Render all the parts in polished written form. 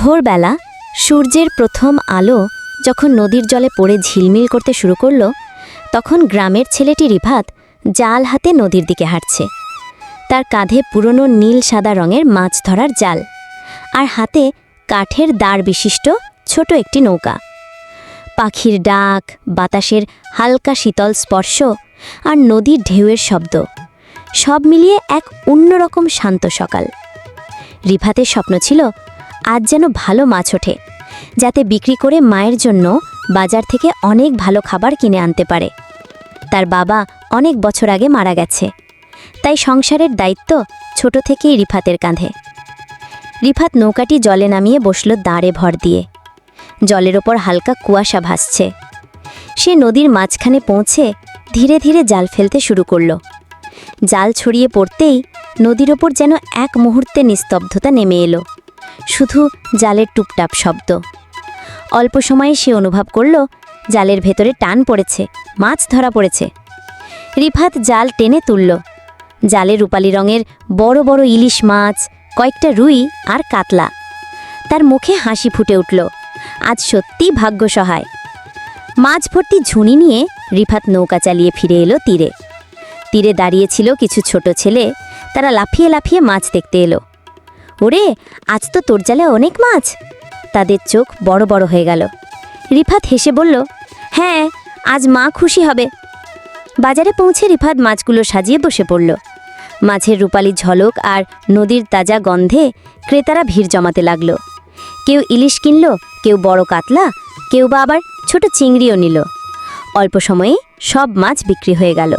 ভোরবেলা সূর্যের প্রথম আলো যখন নদীর জলে পড়ে ঝিলমিল করতে শুরু করল, তখন গ্রামের ছেলেটি রিফাত জাল হাতে নদীর দিকে হাঁটছে। তার কাঁধে পুরনো নীল সাদা রঙের মাছ ধরার জাল, আর হাতে কাঠের দাঁড় বিশিষ্ট ছোট একটি নৌকা। পাখির ডাক, বাতাসের হালকা শীতল স্পর্শ আর নদীর ঢেউয়ের শব্দ, সব মিলিয়ে এক অন্যরকম শান্ত সকাল। রিফাতের স্বপ্ন ছিল আজ যেন ভালো মাছ ওঠে, যাতে বিক্রি করে মায়ের জন্য বাজার থেকে অনেক ভালো খাবার কিনে আনতে পারে। তার বাবা অনেক বছর আগে মারা গেছে, তাই সংসারের দায়িত্ব ছোট থেকেই রিফাতের কাঁধে। রিফাত নৌকাটি জলে নামিয়ে বসল দাঁড়ে ভর দিয়ে। জলের ওপর হালকা কুয়াশা ভাসছে। সে নদীর মাঝখানে পৌঁছে ধীরে ধীরে জাল ফেলতে শুরু করল। জাল ছড়িয়ে পড়তেই নদীর ওপর যেন এক মুহূর্তে নিস্তব্ধতা নেমে এলো, শুধু জালের টুপটাপ শব্দ। অল্প সময়ে সে অনুভব করল জালের ভেতরে টান পড়েছে, মাছ ধরা পড়েছে। রিফাত জাল টেনে তুলল। জালে রূপালি রঙের বড় বড় ইলিশ মাছ, কয়েকটা রুই আর কাতলা। তার মুখে হাসি ফুটে উঠল, আজ সত্যি ভাগ্য সহায়। মাছ ভর্তি ঝুড়ি নিয়ে রিফাত নৌকা চালিয়ে ফিরে এলো তীরে। তীরে দাঁড়িয়েছিল কিছু ছোট ছেলে, তারা লাফিয়ে লাফিয়ে মাছ দেখতে এলো। ওরে, আজ তো তোর জালে অনেক মাছ! তাদের চোখ বড় বড় হয়ে গেল। রিফাত হেসে বলল, হ্যাঁ, আজ মা খুশি হবে। বাজারে পৌঁছে রিফাত মাছগুলো সাজিয়ে বসে পড়ল। মাছের রূপালি ঝলক আর নদীর তাজা গন্ধে ক্রেতারা ভিড় জমাতে লাগল। কেউ ইলিশ কিনল, কেউ বড় কাতলা, কেউ বা আবার ছোট চিংড়িও নিল। অল্প সময়ে সব মাছ বিক্রি হয়ে গেল,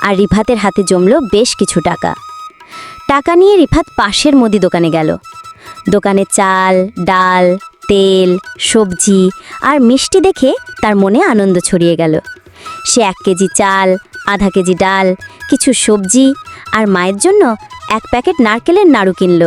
আর রিফাতের হাতে জমল বেশ কিছু টাকা। টাকা নিয়ে রিফাত পাশের মুদি দোকানে গেল। দোকানে চাল, ডাল, তেল, সবজি আর মিষ্টি দেখে তার মনে আনন্দ ছড়িয়ে গেল। সে 1 কেজি চাল, আধা কেজি ডাল, কিছু সবজি আর মায়ের জন্য 1 প্যাকেট নারকেলের নাড়ু কিনল।